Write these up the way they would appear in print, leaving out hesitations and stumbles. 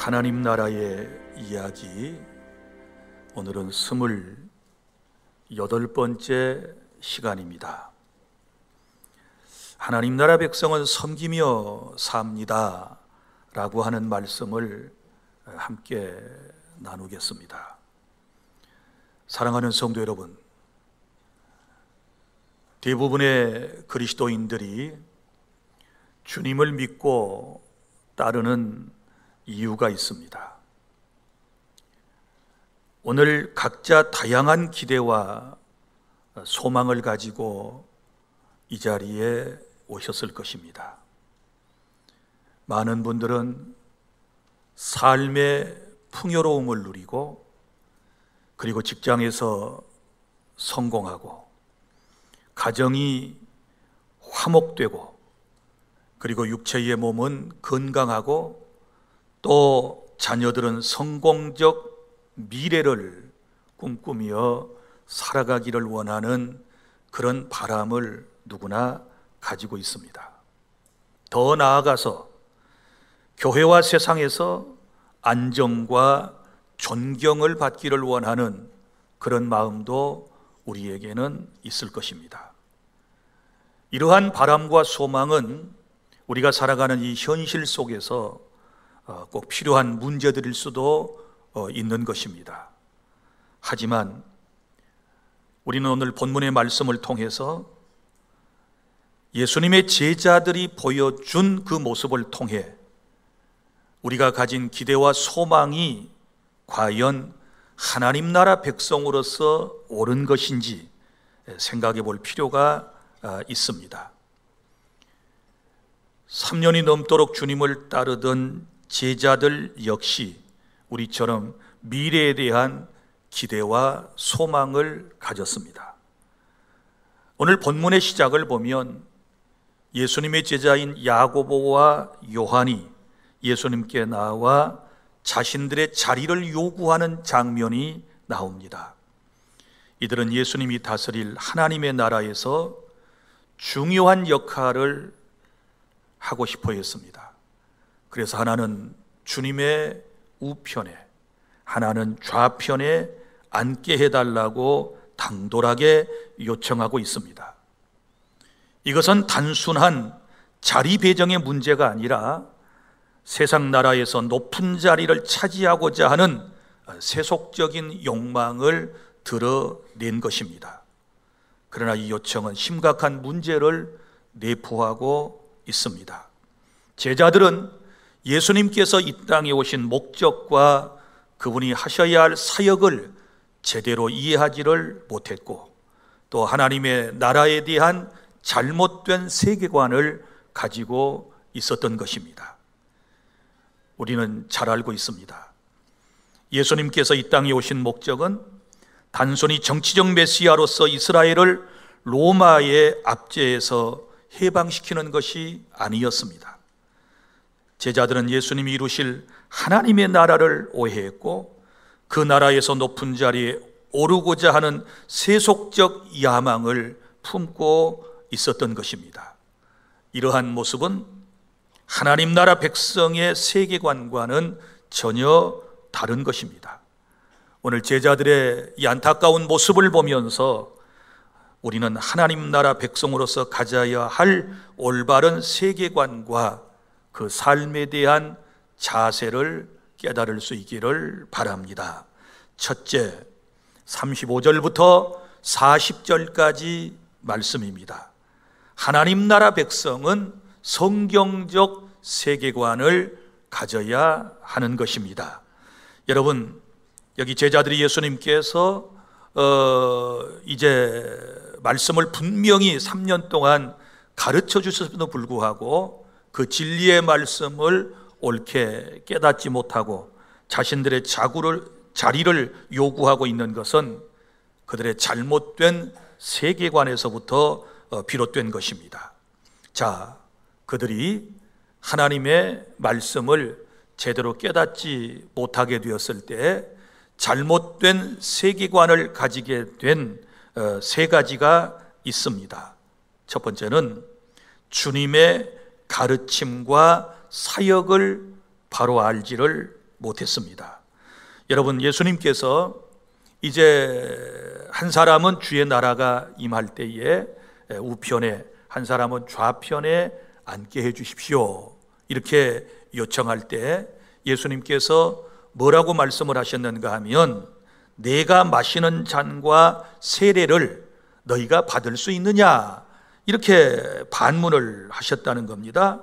하나님 나라의 이야기, 오늘은 28번째 시간입니다. 하나님 나라 백성은 섬기며 삽니다 라고 하는 말씀을 함께 나누겠습니다. 사랑하는 성도 여러분, 대부분의 그리스도인들이 주님을 믿고 따르는 이유가 있습니다. 오늘 각자 다양한 기대와 소망을 가지고 이 자리에 오셨을 것입니다. 많은 분들은 삶의 풍요로움을 누리고, 그리고 직장에서 성공하고, 가정이 화목되고, 그리고 육체의 몸은 건강하고, 또 자녀들은 성공적 미래를 꿈꾸며 살아가기를 원하는 그런 바람을 누구나 가지고 있습니다. 더 나아가서 교회와 세상에서 안정과 존경을 받기를 원하는 그런 마음도 우리에게는 있을 것입니다. 이러한 바람과 소망은 우리가 살아가는 이 현실 속에서 꼭 필요한 문제들일 수도 있는 것입니다. 하지만 우리는 오늘 본문의 말씀을 통해서 예수님의 제자들이 보여준 그 모습을 통해 우리가 가진 기대와 소망이 과연 하나님 나라 백성으로서 옳은 것인지 생각해 볼 필요가 있습니다. 3년이 넘도록 주님을 따르던 제자들 역시 우리처럼 미래에 대한 기대와 소망을 가졌습니다. 오늘 본문의 시작을 보면 예수님의 제자인 야고보와 요한이 예수님께 나와 자신들의 자리를 요구하는 장면이 나옵니다. 이들은 예수님이 다스릴 하나님의 나라에서 중요한 역할을 하고 싶어 했습니다. 그래서 하나는 주님의 우편에, 하나는 좌편에 앉게 해달라고 당돌하게 요청하고 있습니다. 이것은 단순한 자리 배정의 문제가 아니라 세상 나라에서 높은 자리를 차지하고자 하는 세속적인 욕망을 드러낸 것입니다. 그러나 이 요청은 심각한 문제를 내포하고 있습니다. 제자들은 예수님께서 이 땅에 오신 목적과 그분이 하셔야 할 사역을 제대로 이해하지를 못했고, 또 하나님의 나라에 대한 잘못된 세계관을 가지고 있었던 것입니다. 우리는 잘 알고 있습니다. 예수님께서 이 땅에 오신 목적은 단순히 정치적 메시아로서 이스라엘을 로마의 압제에서 해방시키는 것이 아니었습니다. 제자들은 예수님이 이루실 하나님의 나라를 오해했고, 그 나라에서 높은 자리에 오르고자 하는 세속적 야망을 품고 있었던 것입니다. 이러한 모습은 하나님 나라 백성의 세계관과는 전혀 다른 것입니다. 오늘 제자들의 이 안타까운 모습을 보면서 우리는 하나님 나라 백성으로서 가져야 할 올바른 세계관과 그 삶에 대한 자세를 깨달을 수 있기를 바랍니다. 첫째, 35절부터 40절까지 말씀입니다. 하나님 나라 백성은 성경적 세계관을 가져야 하는 것입니다. 여러분, 여기 제자들이 예수님께서 이제 말씀을 분명히 3년 동안 가르쳐 주셨음에도 불구하고 그 진리의 말씀을 옳게 깨닫지 못하고 자신들의 자리를 요구하고 있는 것은 그들의 잘못된 세계관에서부터 비롯된 것입니다. 자, 그들이 하나님의 말씀을 제대로 깨닫지 못하게 되었을 때 잘못된 세계관을 가지게 된 세 가지가 있습니다. 첫 번째는 주님의 가르침과 사역을 바로 알지를 못했습니다. 여러분, 예수님께서 이제 한 사람은 주의 나라가 임할 때에 우편에, 한 사람은 좌편에 앉게 해 주십시오, 이렇게 요청할 때 예수님께서 뭐라고 말씀을 하셨는가 하면, 내가 마시는 잔과 세례를 너희가 받을 수 있느냐, 이렇게 반문을 하셨다는 겁니다.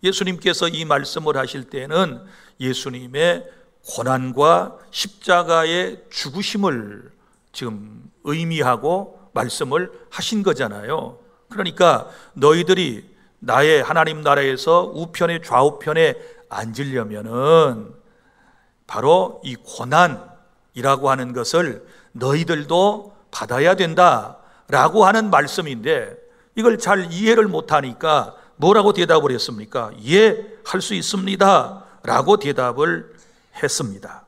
예수님께서 이 말씀을 하실 때는 예수님의 고난과 십자가의 죽으심을 지금 의미하고 말씀을 하신 거잖아요. 그러니까 너희들이 나의 하나님 나라에서 우편에 좌우편에 앉으려면은 바로 이 고난이라고 하는 것을 너희들도 받아야 된다라고 하는 말씀인데, 이걸 잘 이해를 못하니까 뭐라고 대답을 했습니까? 예, 할 수 있습니다 라고 대답을 했습니다.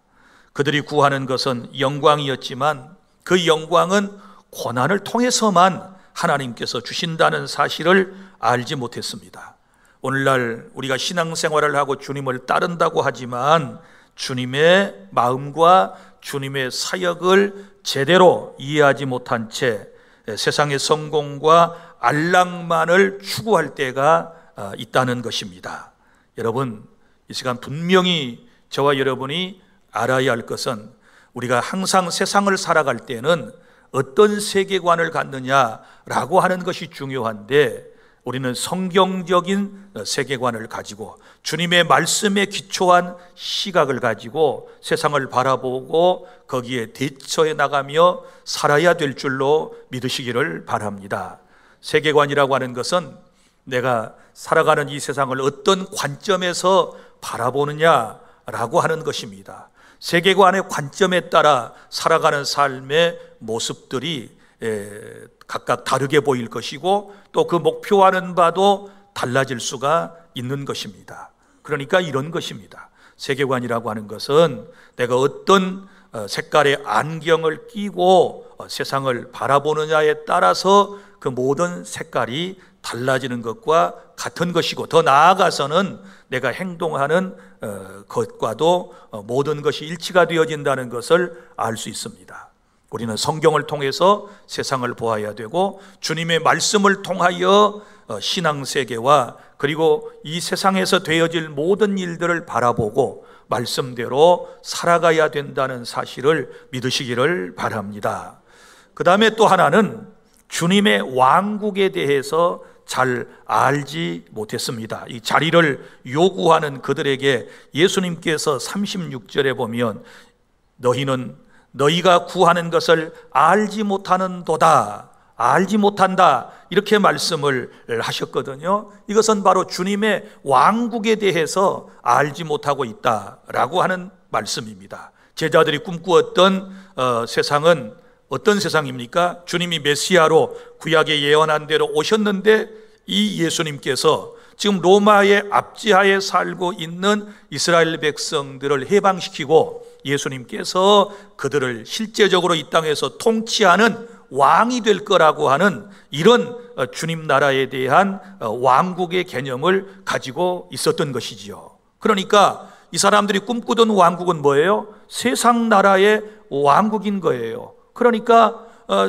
그들이 구하는 것은 영광이었지만 그 영광은 고난을 통해서만 하나님께서 주신다는 사실을 알지 못했습니다. 오늘날 우리가 신앙생활을 하고 주님을 따른다고 하지만 주님의 마음과 주님의 사역을 제대로 이해하지 못한 채 세상의 성공과 안락만을 추구할 때가 있다는 것입니다. 여러분, 이 시간 분명히 저와 여러분이 알아야 할 것은, 우리가 항상 세상을 살아갈 때는 어떤 세계관을 갖느냐라고 하는 것이 중요한데, 우리는 성경적인 세계관을 가지고 주님의 말씀에 기초한 시각을 가지고 세상을 바라보고 거기에 대처해 나가며 살아야 될 줄로 믿으시기를 바랍니다. 세계관이라고 하는 것은 내가 살아가는 이 세상을 어떤 관점에서 바라보느냐라고 하는 것입니다. 세계관의 관점에 따라 살아가는 삶의 모습들이 각각 다르게 보일 것이고, 또 그 목표하는 바도 달라질 수가 있는 것입니다. 그러니까 이런 것입니다. 세계관이라고 하는 것은 내가 어떤 색깔의 안경을 끼고 세상을 바라보느냐에 따라서 그 모든 색깔이 달라지는 것과 같은 것이고, 더 나아가서는 내가 행동하는 것과도 모든 것이 일치가 되어진다는 것을 알 수 있습니다. 우리는 성경을 통해서 세상을 보아야 되고, 주님의 말씀을 통하여 신앙세계와 그리고 이 세상에서 되어질 모든 일들을 바라보고 말씀대로 살아가야 된다는 사실을 믿으시기를 바랍니다. 그 다음에 또 하나는 주님의 왕국에 대해서 잘 알지 못했습니다. 이 자리를 요구하는 그들에게 예수님께서 36절에 보면, 너희가 구하는 것을 알지 못하는도다, 알지 못한다, 이렇게 말씀을 하셨거든요. 이것은 바로 주님의 왕국에 대해서 알지 못하고 있다라고 하는 말씀입니다. 제자들이 꿈꾸었던 세상은 어떤 세상입니까? 주님이 메시아로 구약에 예언한 대로 오셨는데, 이 예수님께서 지금 로마의 압제하에 살고 있는 이스라엘 백성들을 해방시키고 예수님께서 그들을 실제적으로 이 땅에서 통치하는 왕이 될 거라고 하는 이런 주님 나라에 대한 왕국의 개념을 가지고 있었던 것이지요. 그러니까 이 사람들이 꿈꾸던 왕국은 뭐예요? 세상 나라의 왕국인 거예요. 그러니까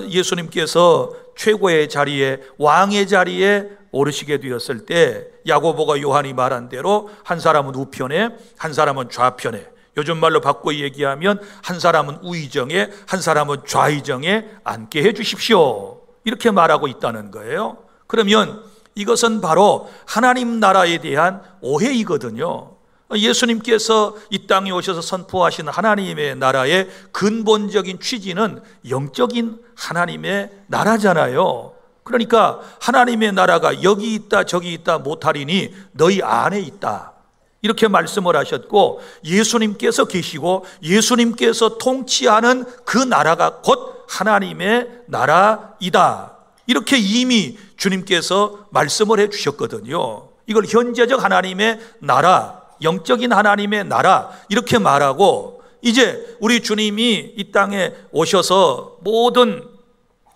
예수님께서 최고의 자리에, 왕의 자리에 오르시게 되었을 때 야고보가 요한이 말한 대로 한 사람은 우편에, 한 사람은 좌편에, 요즘 말로 바꿔 얘기하면 한 사람은 우의정에, 한 사람은 좌의정에 앉게 해 주십시오, 이렇게 말하고 있다는 거예요. 그러면 이것은 바로 하나님 나라에 대한 오해이거든요. 예수님께서 이 땅에 오셔서 선포하신 하나님의 나라의 근본적인 취지는 영적인 하나님의 나라잖아요. 그러니까 하나님의 나라가 여기 있다 저기 있다 못하리니 너희 안에 있다, 이렇게 말씀을 하셨고, 예수님께서 계시고 예수님께서 통치하는 그 나라가 곧 하나님의 나라이다, 이렇게 이미 주님께서 말씀을 해 주셨거든요. 이걸 현재적 하나님의 나라, 영적인 하나님의 나라, 이렇게 말하고, 이제 우리 주님이 이 땅에 오셔서 모든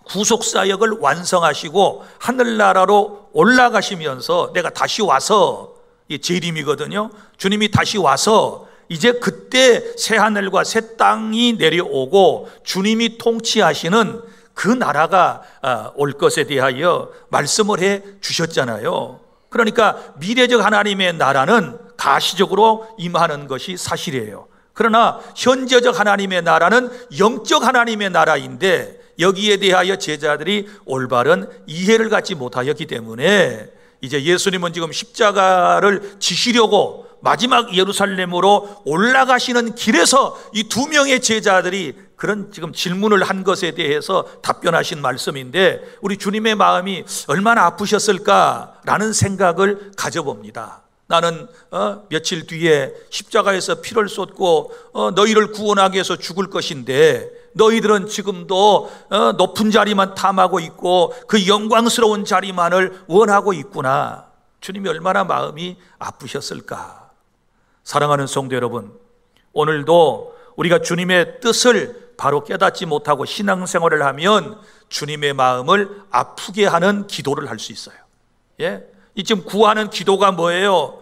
구속사역을 완성하시고 하늘나라로 올라가시면서 내가 다시 와서, 이 재림이거든요. 주님이 다시 와서 이제 그때 새 하늘과 새 땅이 내려오고 주님이 통치하시는 그 나라가 올 것에 대하여 말씀을 해 주셨잖아요. 그러니까 미래적 하나님의 나라는 가시적으로 임하는 것이 사실이에요. 그러나 현재적 하나님의 나라는 영적 하나님의 나라인데 여기에 대하여 제자들이 올바른 이해를 갖지 못하였기 때문에 이제 예수님은 지금 십자가를 지시려고 마지막 예루살렘으로 올라가시는 길에서 이 두 명의 제자들이 그런 지금 질문을 한 것에 대해서 답변하신 말씀인데 우리 주님의 마음이 얼마나 아프셨을까라는 생각을 가져봅니다. 나는 며칠 뒤에 십자가에서 피를 쏟고 너희를 구원하기 위해서 죽을 것인데 너희들은 지금도 높은 자리만 탐하고 있고 그 영광스러운 자리만을 원하고 있구나. 주님이 얼마나 마음이 아프셨을까. 사랑하는 성도 여러분, 오늘도 우리가 주님의 뜻을 바로 깨닫지 못하고 신앙생활을 하면 주님의 마음을 아프게 하는 기도를 할 수 있어요. 예? 이 지금 구하는 기도가 뭐예요?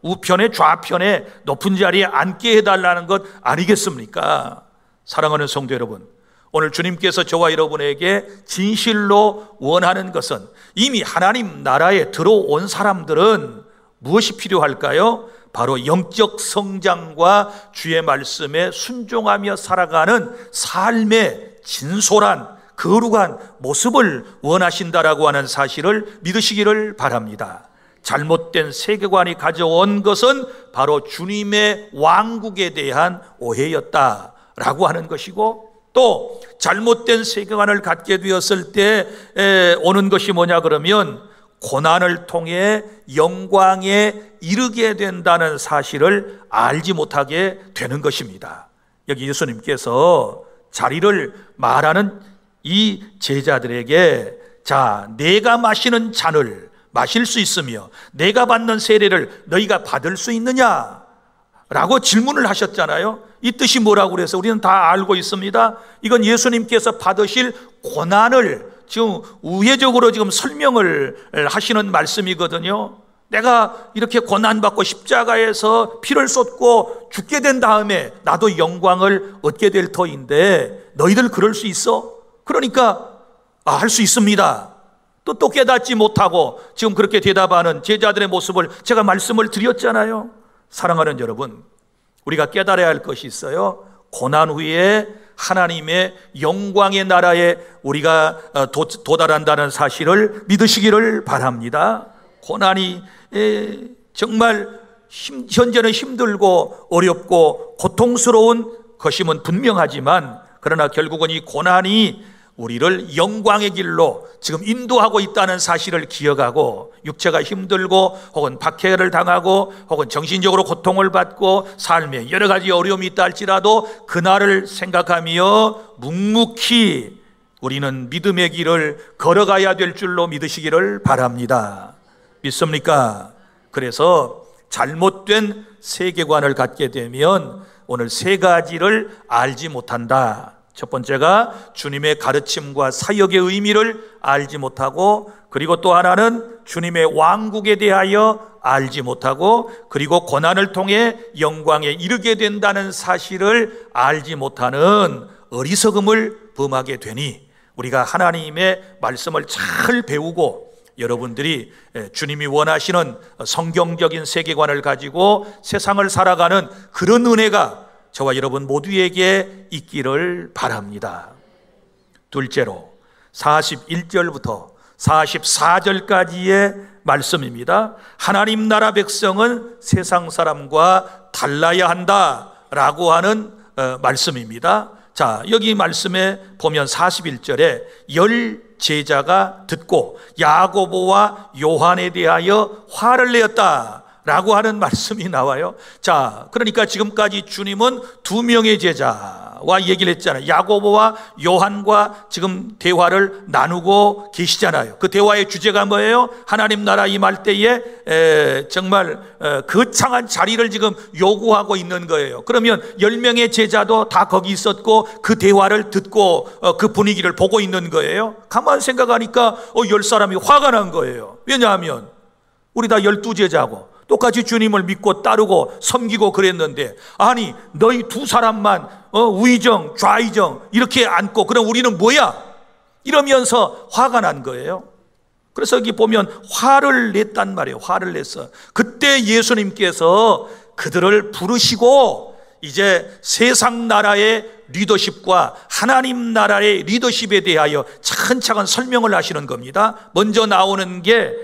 우편에 좌편에 높은 자리에 앉게 해달라는 것 아니겠습니까? 사랑하는 성도 여러분, 오늘 주님께서 저와 여러분에게 진실로 원하는 것은 이미 하나님 나라에 들어온 사람들은 무엇이 필요할까요? 바로 영적 성장과 주의 말씀에 순종하며 살아가는 삶의 진솔한 거룩한 모습을 원하신다라고 하는 사실을 믿으시기를 바랍니다. 잘못된 세계관이 가져온 것은 바로 주님의 왕국에 대한 오해였다라고 하는 것이고, 또 잘못된 세계관을 갖게 되었을 때 오는 것이 뭐냐 그러면 고난을 통해 영광에 이르게 된다는 사실을 알지 못하게 되는 것입니다. 여기 예수님께서 자리를 말하는 이 제자들에게 자, 내가 마시는 잔을 마실 수 있으며 내가 받는 세례를 너희가 받을 수 있느냐? 라고 질문을 하셨잖아요. 이 뜻이 뭐라고 그래서 우리는 다 알고 있습니다. 이건 예수님께서 받으실 고난을 지금 우회적으로 지금 설명을 하시는 말씀이거든요. 내가 이렇게 고난받고 십자가에서 피를 쏟고 죽게 된 다음에 나도 영광을 얻게 될 터인데 너희들 그럴 수 있어? 그러니까 할 수 있습니다. 또 깨닫지 못하고 지금 그렇게 대답하는 제자들의 모습을 제가 말씀을 드렸잖아요. 사랑하는 여러분, 우리가 깨달아야 할 것이 있어요. 고난 후에 하나님의 영광의 나라에 우리가 도달한다는 사실을 믿으시기를 바랍니다. 고난이 정말 현재는 힘들고 어렵고 고통스러운 것임은 분명하지만 그러나 결국은 이 고난이 우리를 영광의 길로 지금 인도하고 있다는 사실을 기억하고 육체가 힘들고 혹은 박해를 당하고 혹은 정신적으로 고통을 받고 삶에 여러 가지 어려움이 있다 할지라도 그날을 생각하며 묵묵히 우리는 믿음의 길을 걸어가야 될 줄로 믿으시기를 바랍니다. 믿습니까? 그래서 잘못된 세계관을 갖게 되면 오늘 세 가지를 알지 못한다. 첫 번째가 주님의 가르침과 사역의 의미를 알지 못하고, 그리고 또 하나는 주님의 왕국에 대하여 알지 못하고, 그리고 고난을 통해 영광에 이르게 된다는 사실을 알지 못하는 어리석음을 범하게 되니 우리가 하나님의 말씀을 잘 배우고 여러분들이 주님이 원하시는 성경적인 세계관을 가지고 세상을 살아가는 그런 은혜가 저와 여러분 모두에게 있기를 바랍니다. 둘째로 41절부터 44절까지의 말씀입니다. 하나님 나라 백성은 세상 사람과 달라야 한다라고 하는 말씀입니다. 자, 여기 말씀에 보면 41절에 열 제자가 듣고 야고보와 요한에 대하여 화를 내었다 라고 하는 말씀이 나와요. 자, 그러니까 지금까지 주님은 두 명의 제자와 얘기를 했잖아요. 야고보와 요한과 지금 대화를 나누고 계시잖아요. 그 대화의 주제가 뭐예요? 하나님 나라 임할 때에 정말 거창한 자리를 지금 요구하고 있는 거예요. 그러면 10명의 제자도 다 거기 있었고 그 대화를 듣고 그 분위기를 보고 있는 거예요. 가만 생각하니까 10사람이 화가 난 거예요. 왜냐하면 우리 다 12제자고 또 똑같이 주님을 믿고 따르고 섬기고 그랬는데, 아니 너희 두 사람만 우의정 좌의정 이렇게 앉고 그럼 우리는 뭐야? 이러면서 화가 난 거예요. 그래서 여기 보면 화를 냈단 말이에요. 화를 냈어. 그때 예수님께서 그들을 부르시고 이제 세상 나라의 리더십과 하나님 나라의 리더십에 대하여 차근차근 설명을 하시는 겁니다. 먼저 나오는 게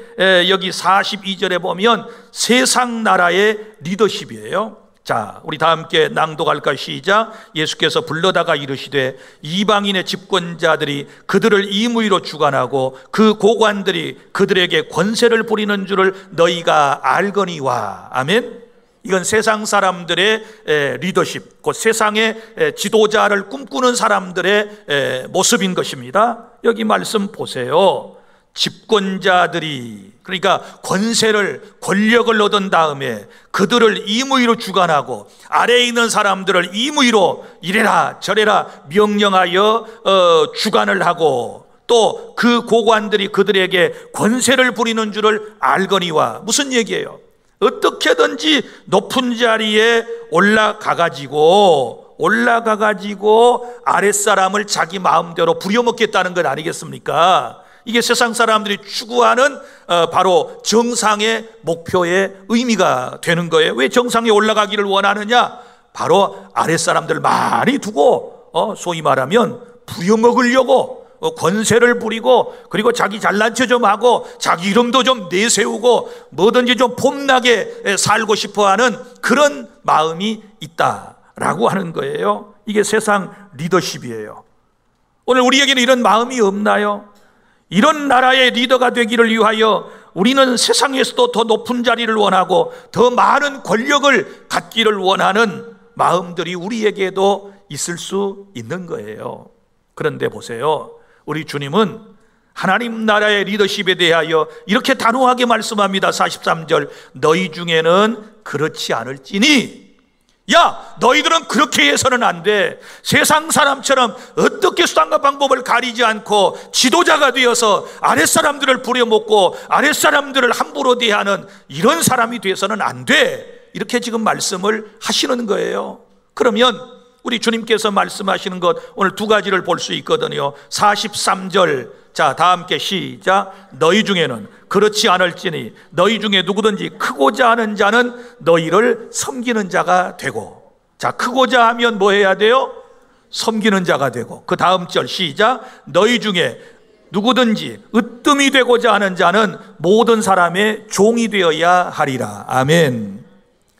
여기 42절에 보면 세상 나라의 리더십이에요. 자, 우리 다 함께 낭독할까요? 시작. 예수께서 불러다가 이르시되 이방인의 집권자들이 그들을 임의로 주관하고 그 고관들이 그들에게 권세를 부리는 줄을 너희가 알거니와. 아멘. 이건 세상 사람들의 리더십, 곧 세상의 지도자를 꿈꾸는 사람들의 모습인 것입니다. 여기 말씀 보세요. 집권자들이, 그러니까 권력을 얻은 다음에 그들을 임의로 주관하고 아래에 있는 사람들을 임의로 이래라 저래라 명령하여 주관을 하고 또 그 고관들이 그들에게 권세를 부리는 줄을 알거니와. 무슨 얘기예요? 어떻게든지 높은 자리에 올라가가지고 아랫사람을 자기 마음대로 부려먹겠다는 것 아니겠습니까? 이게 세상 사람들이 추구하는 바로 정상의 목표의 의미가 되는 거예요. 왜 정상에 올라가기를 원하느냐? 바로 아랫사람들 많이 두고 소위 말하면 부려먹으려고 권세를 부리고, 그리고 자기 잘난 체 좀 하고 자기 이름도 좀 내세우고 뭐든지 좀 폼나게 살고 싶어하는 그런 마음이 있다라고 하는 거예요. 이게 세상 리더십이에요. 오늘 우리에게는 이런 마음이 없나요? 이런 나라의 리더가 되기를 위하여 우리는 세상에서도 더 높은 자리를 원하고 더 많은 권력을 갖기를 원하는 마음들이 우리에게도 있을 수 있는 거예요. 그런데 보세요, 우리 주님은 하나님 나라의 리더십에 대하여 이렇게 단호하게 말씀합니다. 43절, 너희 중에는 그렇지 않을지니, 야, 너희들은 그렇게 해서는 안 돼. 세상 사람처럼 어떻게 수단과 방법을 가리지 않고 지도자가 되어서 아랫사람들을 부려먹고 아랫사람들을 함부로 대하는 이런 사람이 되어서는 안 돼. 이렇게 지금 말씀을 하시는 거예요. 그러면 우리 주님께서 말씀하시는 것 오늘 두 가지를 볼 수 있거든요. 43절, 자, 다 함께 시작. 너희 중에는 그렇지 않을지니 너희 중에 누구든지 크고자 하는 자는 너희를 섬기는 자가 되고. 자, 크고자 하면 뭐 해야 돼요? 섬기는 자가 되고. 그 다음 절 시작. 너희 중에 누구든지 으뜸이 되고자 하는 자는 모든 사람의 종이 되어야 하리라. 아멘.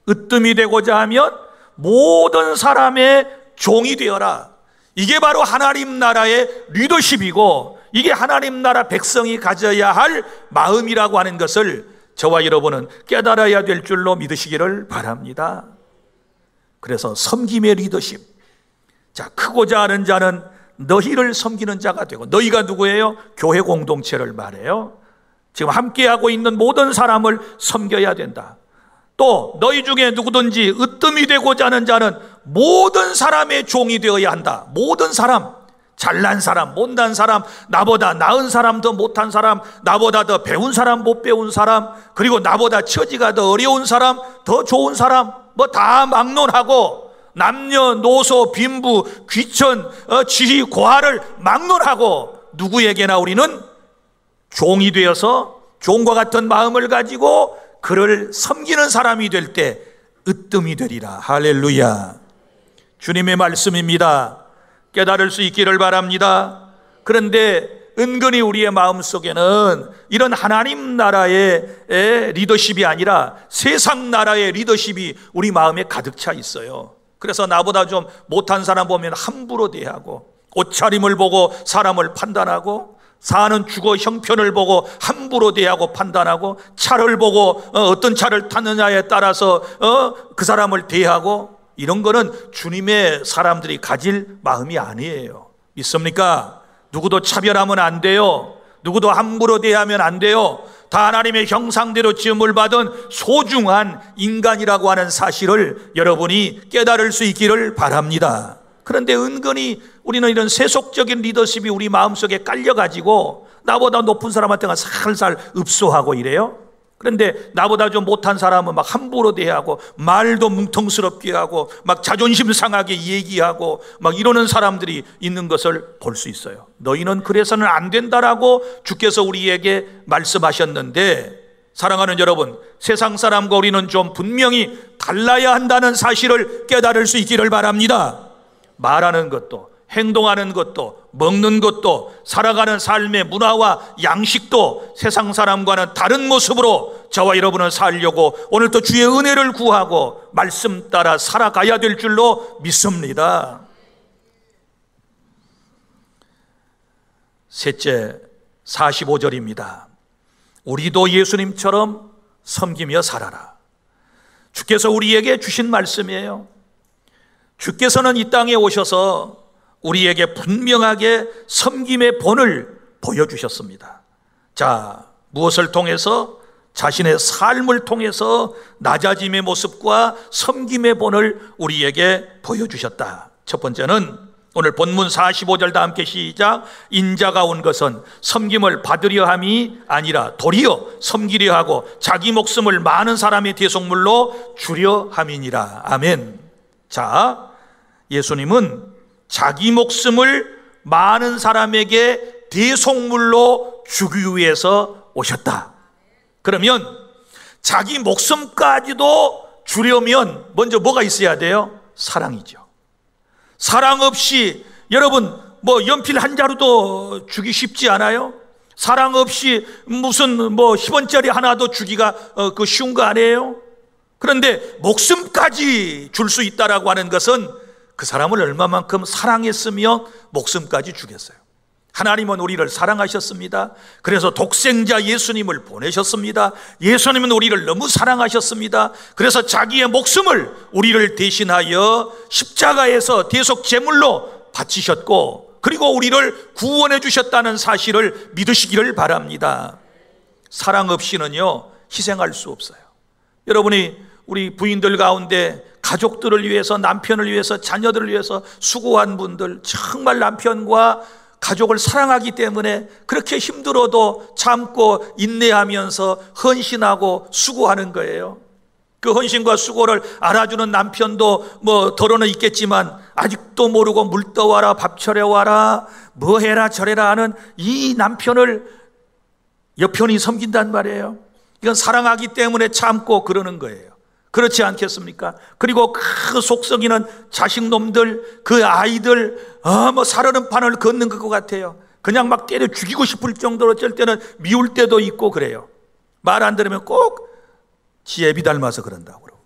으뜸이 되고자 하면 모든 사람의 종이 되어라. 이게 바로 하나님 나라의 리더십이고, 이게 하나님 나라 백성이 가져야 할 마음이라고 하는 것을 저와 여러분은 깨달아야 될 줄로 믿으시기를 바랍니다. 그래서 섬김의 리더십. 자, 크고자 하는 자는 너희를 섬기는 자가 되고, 너희가 누구예요? 교회 공동체를 말해요. 지금 함께하고 있는 모든 사람을 섬겨야 된다. 또 너희 중에 누구든지 으뜸이 되고자 하는 자는 모든 사람의 종이 되어야 한다. 모든 사람, 잘난 사람, 못난 사람, 나보다 나은 사람, 더 못한 사람, 나보다 더 배운 사람, 못 배운 사람, 그리고 나보다 처지가 더 어려운 사람, 더 좋은 사람, 뭐 다 막론하고 남녀노소 빈부 귀천 지위 고하를 막론하고 누구에게나 우리는 종이 되어서 종과 같은 마음을 가지고 그를 섬기는 사람이 될 때 으뜸이 되리라. 할렐루야. 주님의 말씀입니다. 깨달을 수 있기를 바랍니다. 그런데 은근히 우리의 마음속에는 이런 하나님 나라의 리더십이 아니라 세상 나라의 리더십이 우리 마음에 가득 차 있어요. 그래서 나보다 좀 못한 사람 보면 함부로 대하고, 옷차림을 보고 사람을 판단하고, 사는 주거 형편을 보고 함부로 대하고 판단하고, 차를 보고 어떤 차를 탔느냐에 따라서 그 사람을 대하고, 이런 거는 주님의 사람들이 가질 마음이 아니에요. 믿습니까? 누구도 차별하면 안 돼요. 누구도 함부로 대하면 안 돼요. 다 하나님의 형상대로 지음을 받은 소중한 인간이라고 하는 사실을 여러분이 깨달을 수 있기를 바랍니다. 그런데 은근히 우리는 이런 세속적인 리더십이 우리 마음속에 깔려가지고 나보다 높은 사람한테가 살살 읍소하고 이래요. 그런데 나보다 좀 못한 사람은 막 함부로 대하고 말도 뭉텅스럽게 하고 막 자존심 상하게 얘기하고 막 이러는 사람들이 있는 것을 볼 수 있어요. 너희는 그래서는 안 된다라고 주께서 우리에게 말씀하셨는데, 사랑하는 여러분, 세상 사람과 우리는 좀 분명히 달라야 한다는 사실을 깨달을 수 있기를 바랍니다. 말하는 것도, 행동하는 것도, 먹는 것도, 살아가는 삶의 문화와 양식도 세상 사람과는 다른 모습으로 저와 여러분은 살려고 오늘도 주의 은혜를 구하고 말씀 따라 살아가야 될 줄로 믿습니다. 셋째, 45절입니다. 우리도 예수님처럼 섬기며 살아라. 주께서 우리에게 주신 말씀이에요. 주께서는 이 땅에 오셔서 우리에게 분명하게 섬김의 본을 보여주셨습니다. 자, 무엇을 통해서? 자신의 삶을 통해서 낮아짐의 모습과 섬김의 본을 우리에게 보여주셨다. 첫 번째는 오늘 본문 45절 다 함께 시작. 인자가 온 것은 섬김을 받으려 함이 아니라 도리어 섬기려 하고 자기 목숨을 많은 사람의 대속물로 주려 함이니라. 아멘. 자, 예수님은 자기 목숨을 많은 사람에게 대속물로 주기 위해서 오셨다. 그러면 자기 목숨까지도 주려면 먼저 뭐가 있어야 돼요? 사랑이죠. 사랑 없이, 여러분 뭐 연필 한 자루도 주기 쉽지 않아요? 사랑 없이 무슨 뭐 10원짜리 하나도 주기가 그 쉬운 거 아니에요? 그런데 목숨까지 줄 수 있다라고 하는 것은 그 사람을 얼마만큼 사랑했으며 목숨까지 주겠어요. 하나님은 우리를 사랑하셨습니다. 그래서 독생자 예수님을 보내셨습니다. 예수님은 우리를 너무 사랑하셨습니다. 그래서 자기의 목숨을 우리를 대신하여 십자가에서 대속 제물로 바치셨고, 그리고 우리를 구원해 주셨다는 사실을 믿으시기를 바랍니다. 사랑 없이는요 희생할 수 없어요. 여러분이 우리 부인들 가운데 가족들을 위해서, 남편을 위해서, 자녀들을 위해서 수고한 분들, 정말 남편과 가족을 사랑하기 때문에 그렇게 힘들어도 참고 인내하면서 헌신하고 수고하는 거예요. 그 헌신과 수고를 알아주는 남편도 뭐 더러는 있겠지만 아직도 모르고 물 떠와라, 밥 차려와라, 뭐 해라 저래라 하는 이 남편을 여편이 섬긴단 말이에요. 이건 사랑하기 때문에 참고 그러는 거예요. 그렇지 않겠습니까? 그리고 그 속썩이는 자식놈들, 그 아이들, 뭐 살아는 판을 걷는 것 같아요. 그냥 막 때려 죽이고 싶을 정도로 어쩔 때는 미울 때도 있고 그래요. 말 안 들으면 꼭 지 애비 닮아서 그런다고 그러고.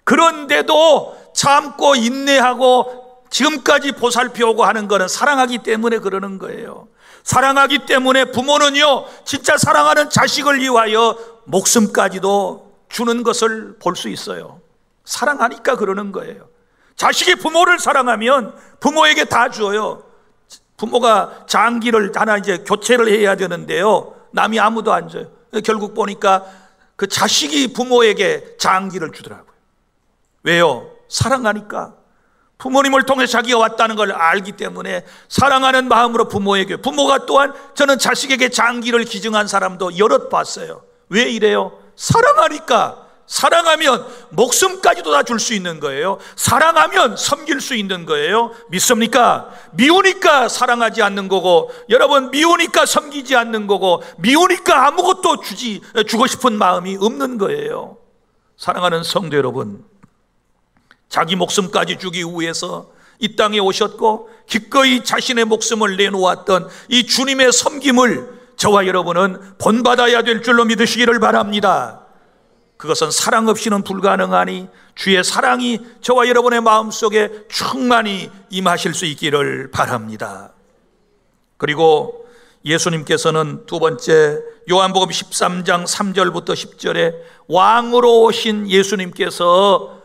그런데도 참고 인내하고 지금까지 보살펴오고 하는 거는 사랑하기 때문에 그러는 거예요. 사랑하기 때문에 부모는요 진짜 사랑하는 자식을 위하여 목숨까지도 주는 것을 볼 수 있어요. 사랑하니까 그러는 거예요. 자식이 부모를 사랑하면 부모에게 다 줘요. 부모가 장기를 하나 이제 교체를 해야 되는데요, 남이 아무도 안 줘요. 결국 보니까 그 자식이 부모에게 장기를 주더라고요. 왜요? 사랑하니까. 부모님을 통해 자기가 왔다는 걸 알기 때문에 사랑하는 마음으로 부모에게, 부모가 또한 저는 자식에게 장기를 기증한 사람도 여럿 봤어요. 왜 이래요? 사랑하니까. 사랑하면 목숨까지도 다 줄 수 있는 거예요. 사랑하면 섬길 수 있는 거예요. 믿습니까? 미우니까 사랑하지 않는 거고, 여러분 미우니까 섬기지 않는 거고, 미우니까 아무것도 주고 싶은 마음이 없는 거예요. 사랑하는 성도 여러분, 자기 목숨까지 주기 위해서 이 땅에 오셨고 기꺼이 자신의 목숨을 내놓았던 이 주님의 섬김을 저와 여러분은 본받아야 될 줄로 믿으시기를 바랍니다. 그것은 사랑 없이는 불가능하니 주의 사랑이 저와 여러분의 마음속에 충만히 임하실 수 있기를 바랍니다. 그리고 예수님께서는 두 번째, 요한복음 13장 3절부터 10절에 왕으로 오신 예수님께서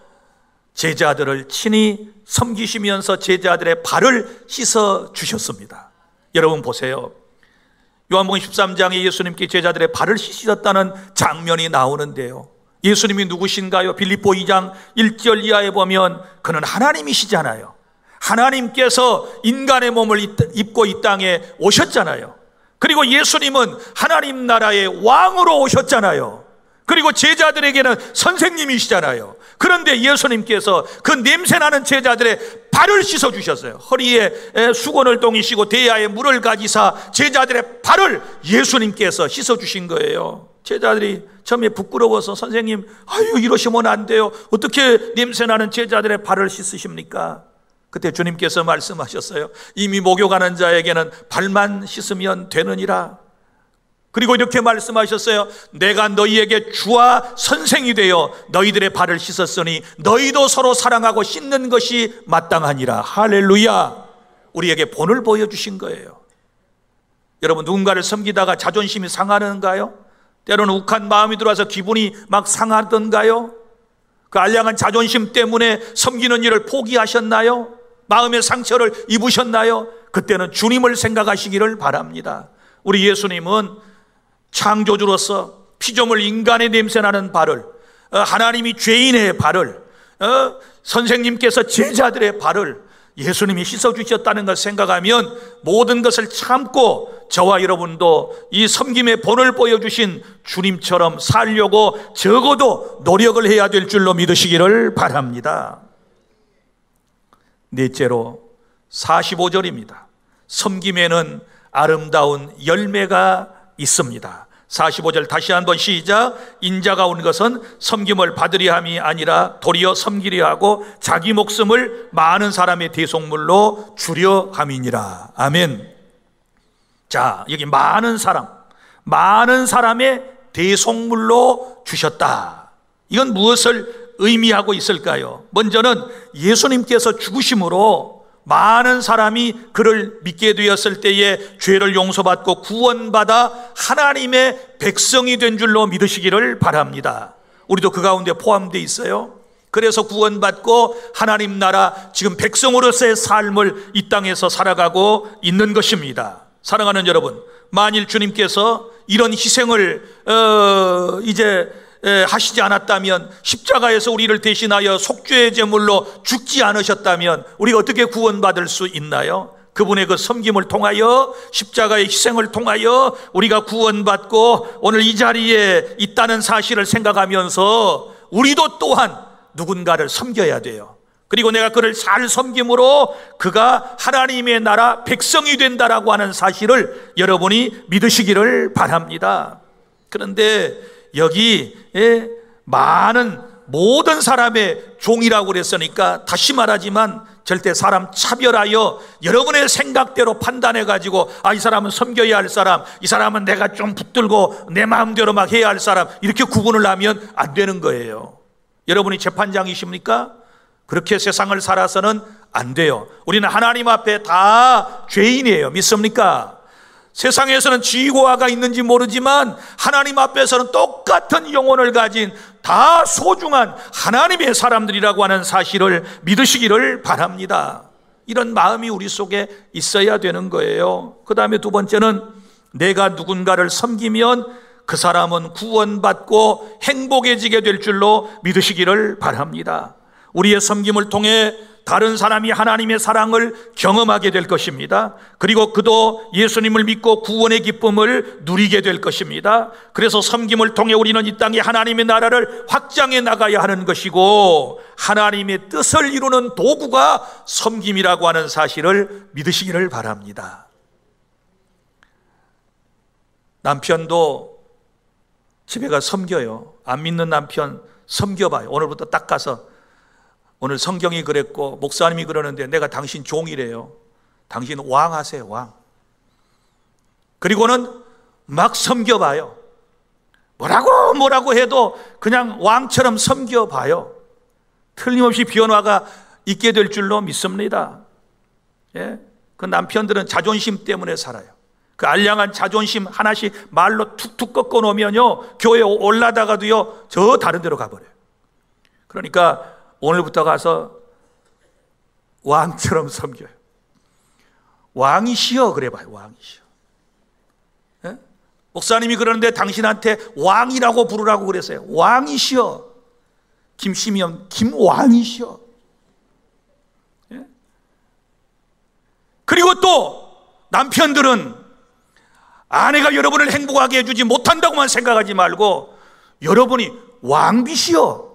제자들을 친히 섬기시면서 제자들의 발을 씻어 주셨습니다. 여러분 보세요. 요한복음 13장에 예수님께 제자들의 발을 씻으셨다는 장면이 나오는데요, 예수님이 누구신가요? 빌립보 2장 1절 이하에 보면 그는 하나님이시잖아요. 하나님께서 인간의 몸을 입고 이 땅에 오셨잖아요. 그리고 예수님은 하나님 나라의 왕으로 오셨잖아요. 그리고 제자들에게는 선생님이시잖아요. 그런데 예수님께서 그 냄새나는 제자들의 발을 씻어주셨어요. 허리에 수건을 동이시고 대야에 물을 가지사 제자들의 발을 예수님께서 씻어주신 거예요. 제자들이 처음에 부끄러워서 선생님, 아유 이러시면 안 돼요. 어떻게 냄새나는 제자들의 발을 씻으십니까? 그때 주님께서 말씀하셨어요. 이미 목욕하는 자에게는 발만 씻으면 되느니라. 그리고 이렇게 말씀하셨어요. 내가 너희에게 주와 선생이 되어 너희들의 발을 씻었으니 너희도 서로 사랑하고 씻는 것이 마땅하니라. 할렐루야. 우리에게 본을 보여주신 거예요. 여러분, 누군가를 섬기다가 자존심이 상하는가요? 때로는 욱한 마음이 들어와서 기분이 막 상하던가요? 그 알량한 자존심 때문에 섬기는 일을 포기하셨나요? 마음의 상처를 입으셨나요? 그때는 주님을 생각하시기를 바랍니다. 우리 예수님은 창조주로서 피조물 인간의 냄새나는 발을, 하나님이 죄인의 발을, 선생님께서 제자들의 발을 예수님이 씻어주셨다는 것을 생각하면 모든 것을 참고 저와 여러분도 이 섬김의 본을 보여주신 주님처럼 살려고 적어도 노력을 해야 될 줄로 믿으시기를 바랍니다. 넷째로 45절입니다. 섬김에는 아름다운 열매가 있습니다. 45절 다시 한번 시작. 인자가 온 것은 섬김을 받으려 함이 아니라 도리어 섬기려 하고 자기 목숨을 많은 사람의 대속물로 주려 함이니라. 아멘. 자, 여기 많은 사람의 대속물로 주셨다. 이건 무엇을 의미하고 있을까요? 먼저는 예수님께서 죽으심으로 많은 사람이 그를 믿게 되었을 때에 죄를 용서받고 구원받아 하나님의 백성이 된 줄로 믿으시기를 바랍니다. 우리도 그 가운데 포함되어 있어요. 그래서 구원받고 하나님 나라 지금 백성으로서의 삶을 이 땅에서 살아가고 있는 것입니다. 사랑하는 여러분, 만일 주님께서 이런 희생을 이제 하시지 않았다면, 십자가에서 우리를 대신하여 속죄의 제물로 죽지 않으셨다면 우리가 어떻게 구원받을 수 있나요? 그분의 그 섬김을 통하여, 십자가의 희생을 통하여 우리가 구원받고 오늘 이 자리에 있다는 사실을 생각하면서 우리도 또한 누군가를 섬겨야 돼요. 그리고 내가 그를 잘 섬김으로 그가 하나님의 나라 백성이 된다라고 하는 사실을 여러분이 믿으시기를 바랍니다. 그런데 여기 많은 모든 사람의 종이라고 그랬으니까 다시 말하지만 절대 사람 차별하여 여러분의 생각대로 판단해가지고 이 사람은 섬겨야 할 사람, 이 사람은 내가 좀 붙들고 내 마음대로 막 해야 할 사람, 이렇게 구분을 하면 안 되는 거예요. 여러분이 재판장이십니까? 그렇게 세상을 살아서는 안 돼요. 우리는 하나님 앞에 다 죄인이에요. 믿습니까? 세상에서는 지고와가 있는지 모르지만 하나님 앞에서는 똑같은 영혼을 가진 다 소중한 하나님의 사람들이라고 하는 사실을 믿으시기를 바랍니다. 이런 마음이 우리 속에 있어야 되는 거예요. 그 다음에 두 번째는 내가 누군가를 섬기면 그 사람은 구원받고 행복해지게 될 줄로 믿으시기를 바랍니다. 우리의 섬김을 통해 다른 사람이 하나님의 사랑을 경험하게 될 것입니다. 그리고 그도 예수님을 믿고 구원의 기쁨을 누리게 될 것입니다. 그래서 섬김을 통해 우리는 이 땅에 하나님의 나라를 확장해 나가야 하는 것이고, 하나님의 뜻을 이루는 도구가 섬김이라고 하는 사실을 믿으시기를 바랍니다. 남편도 집에 가 섬겨요. 안 믿는 남편 섬겨봐요. 오늘부터 딱 가서, 오늘 성경이 그랬고 목사님이 그러는데 내가 당신 종이래요. 당신 왕 하세요, 왕. 그리고는 막 섬겨봐요. 뭐라고 해도 그냥 왕처럼 섬겨봐요. 틀림없이 변화가 있게 될 줄로 믿습니다. 예? 그 남편들은 자존심 때문에 살아요. 그 알량한 자존심 하나씩 말로 툭툭 꺾어 놓으면요, 교회에 올라다가도요 저 다른 데로 가버려요. 그러니까 오늘부터 가서 왕처럼 섬겨요. 왕이시여 그래봐요. 왕이시여. 예? 목사님이 그러는데 당신한테 왕이라고 부르라고 그랬어요. 왕이시여. 김시면 김왕이시여. 예? 그리고 또 남편들은 아내가 여러분을 행복하게 해주지 못한다고만 생각하지 말고 여러분이 왕비시여.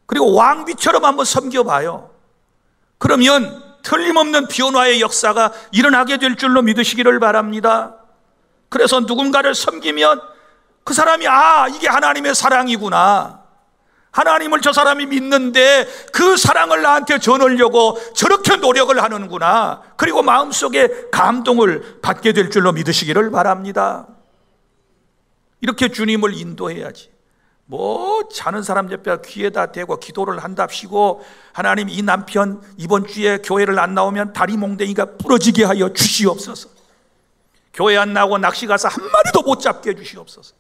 그리고 왕비처럼 한번 섬겨봐요. 그러면 틀림없는 변화의 역사가 일어나게 될 줄로 믿으시기를 바랍니다. 그래서 누군가를 섬기면 그 사람이 이게 하나님의 사랑이구나, 하나님을 저 사람이 믿는데 그 사랑을 나한테 전하려고 저렇게 노력을 하는구나, 그리고 마음속에 감동을 받게 될 줄로 믿으시기를 바랍니다. 이렇게 주님을 인도해야지. 자는 사람 옆에 귀에다 대고 기도를 한답시고, 하나님 이 남편 이번 주에 교회를 안 나오면 다리 몽댕이가 부러지게 하여 주시옵소서, 교회 안 나오고 낚시 가서 한 마리도 못 잡게 해주시옵소서,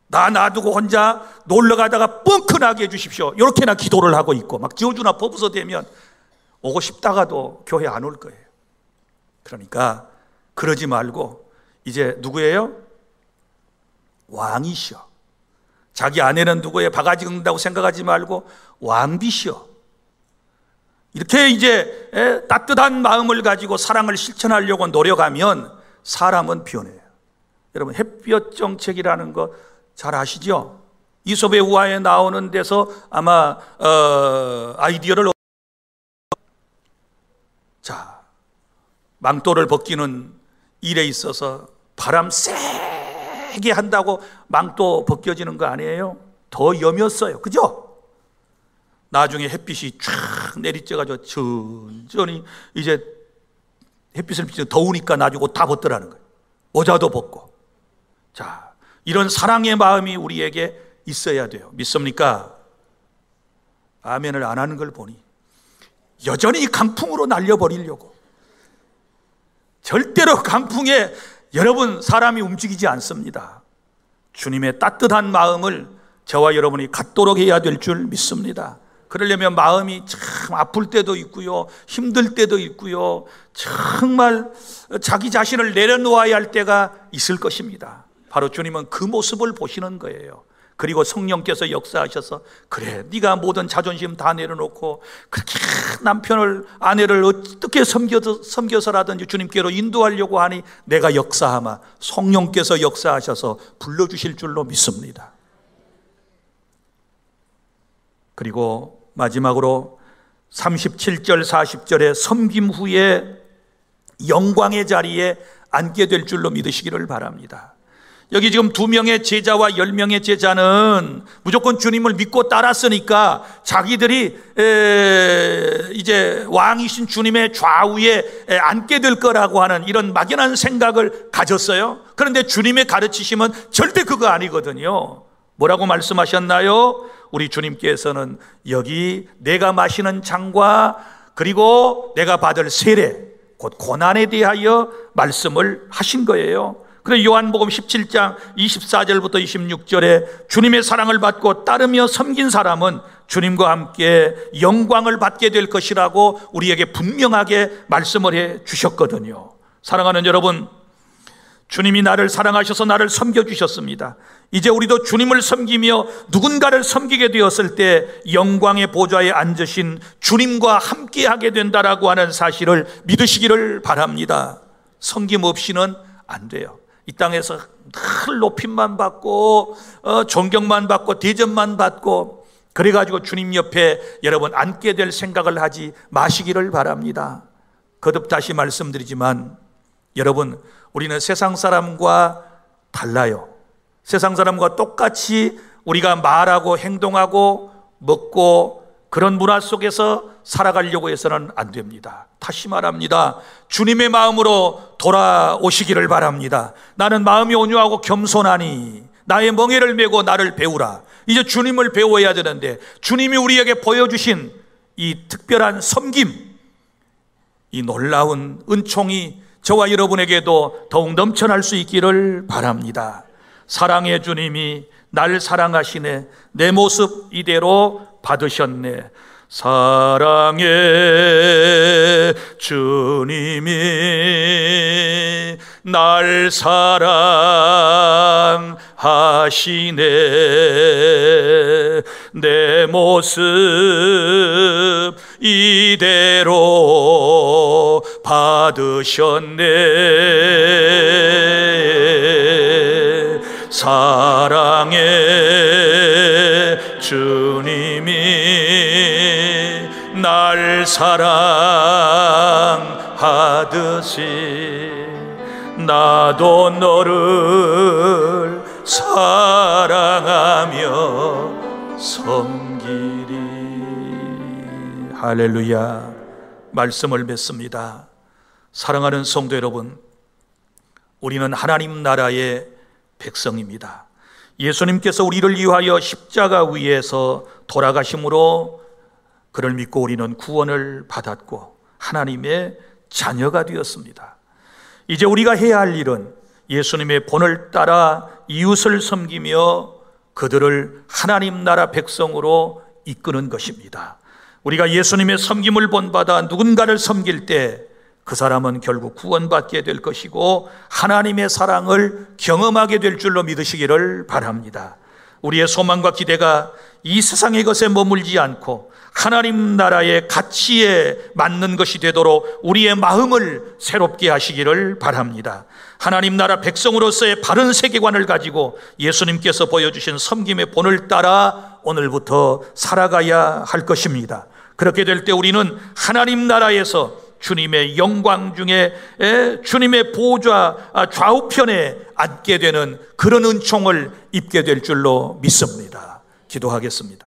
나 놔두고 혼자 놀러 가다가 뻥크나게 해주십시오, 이렇게나 기도를 하고 있고, 막 저주나 법으서 되면 오고 싶다가도 교회 안 올 거예요. 그러니까 그러지 말고 이제 누구예요? 왕이시여. 자기 아내는 누구의 바가지 긁는다고 생각하지 말고 왕비시여. 이렇게 이제 따뜻한 마음을 가지고 사랑을 실천하려고 노력하면 사람은 변해요. 여러분, 햇볕 정책이라는 거 잘 아시죠? 이솝의 우화에 나오는 데서 아마 아이디어를, 자, 망토를 벗기는 일에 있어서 바람 세게 한다고 망토 벗겨지는 거 아니에요? 더 여몄어요, 그죠? 나중에 햇빛이 쫙 내리쬐가지고 천천히 이제 햇빛을 비치면 더우니까 나중에 옷 다 벗더라는 거예요. 모자도 벗고. 자, 이런 사랑의 마음이 우리에게 있어야 돼요. 믿습니까? 아멘을 안 하는 걸 보니 여전히 강풍으로 날려버리려고. 절대로 강풍에 여러분 사람이 움직이지 않습니다. 주님의 따뜻한 마음을 저와 여러분이 갖도록 해야 될 줄 믿습니다. 그러려면 마음이 참 아플 때도 있고요, 힘들 때도 있고요, 정말 자기 자신을 내려놓아야 할 때가 있을 것입니다. 바로 주님은 그 모습을 보시는 거예요. 그리고 성령께서 역사하셔서, 그래, 네가 모든 자존심 다 내려놓고 그렇게 남편을, 아내를 어떻게 섬겨서라든지 주님께로 인도하려고 하니 내가 역사하마, 성령께서 역사하셔서 불러주실 줄로 믿습니다. 그리고 마지막으로 37절 40절에 섬김 후에 영광의 자리에 앉게 될 줄로 믿으시기를 바랍니다. 여기 지금 2명의 제자와 10명의 제자는 무조건 주님을 믿고 따랐으니까 자기들이 이제 왕이신 주님의 좌우에 앉게 될 거라고 하는 이런 막연한 생각을 가졌어요. 그런데 주님의 가르치심은 절대 그거 아니거든요. 뭐라고 말씀하셨나요? 우리 주님께서는 여기 내가 마시는 잔과 그리고 내가 받을 세례, 곧 고난에 대하여 말씀을 하신 거예요. 그래서 요한복음 17장 24절부터 26절에 주님의 사랑을 받고 따르며 섬긴 사람은 주님과 함께 영광을 받게 될 것이라고 우리에게 분명하게 말씀을 해 주셨거든요. 사랑하는 여러분, 주님이 나를 사랑하셔서 나를 섬겨주셨습니다. 이제 우리도 주님을 섬기며 누군가를 섬기게 되었을 때 영광의 보좌에 앉으신 주님과 함께하게 된다라고 하는 사실을 믿으시기를 바랍니다. 섬김 없이는 안 돼요. 이 땅에서 늘 높임만 받고 존경만 받고 대접만 받고 그래가지고 주님 옆에 여러분 앉게 될 생각을 하지 마시기를 바랍니다. 거듭 다시 말씀드리지만 여러분, 우리는 세상 사람과 달라요. 세상 사람과 똑같이 우리가 말하고 행동하고 먹고 그런 문화 속에서 살아가려고 해서는 안 됩니다. 다시 말합니다. 주님의 마음으로 돌아오시기를 바랍니다. 나는 마음이 온유하고 겸손하니 나의 멍에를 메고 나를 배우라. 이제 주님을 배워야 되는데 주님이 우리에게 보여주신 이 특별한 섬김, 이 놀라운 은총이 저와 여러분에게도 더욱 넘쳐날 수 있기를 바랍니다. 사랑의 주님이 날 사랑하시네. 내 모습 이대로 받으셨네. 사랑의 주님이 날 사랑하시네. 내 모습 이대로 받으셨네. 사랑해 주님이 날 사랑하듯이 나도 너를 사랑하며 섬기리. 할렐루야. 말씀을 맺습니다. 사랑하는 성도 여러분, 우리는 하나님 나라의 백성입니다. 예수님께서 우리를 위하여 십자가 위에서 돌아가심으로 그를 믿고 우리는 구원을 받았고 하나님의 자녀가 되었습니다. 이제 우리가 해야 할 일은 예수님의 본을 따라 이웃을 섬기며 그들을 하나님 나라 백성으로 이끄는 것입니다. 우리가 예수님의 섬김을 본받아 누군가를 섬길 때 그 사람은 결국 구원받게 될 것이고 하나님의 사랑을 경험하게 될 줄로 믿으시기를 바랍니다. 우리의 소망과 기대가 이 세상의 것에 머물지 않고 하나님 나라의 가치에 맞는 것이 되도록 우리의 마음을 새롭게 하시기를 바랍니다. 하나님 나라 백성으로서의 바른 세계관을 가지고 예수님께서 보여주신 섬김의 본을 따라 오늘부터 살아가야 할 것입니다. 그렇게 될 때 우리는 하나님 나라에서 주님의 영광 중에 주님의 보좌 좌우편에 앉게 되는 그런 은총을 입게 될 줄로 믿습니다. 기도하겠습니다.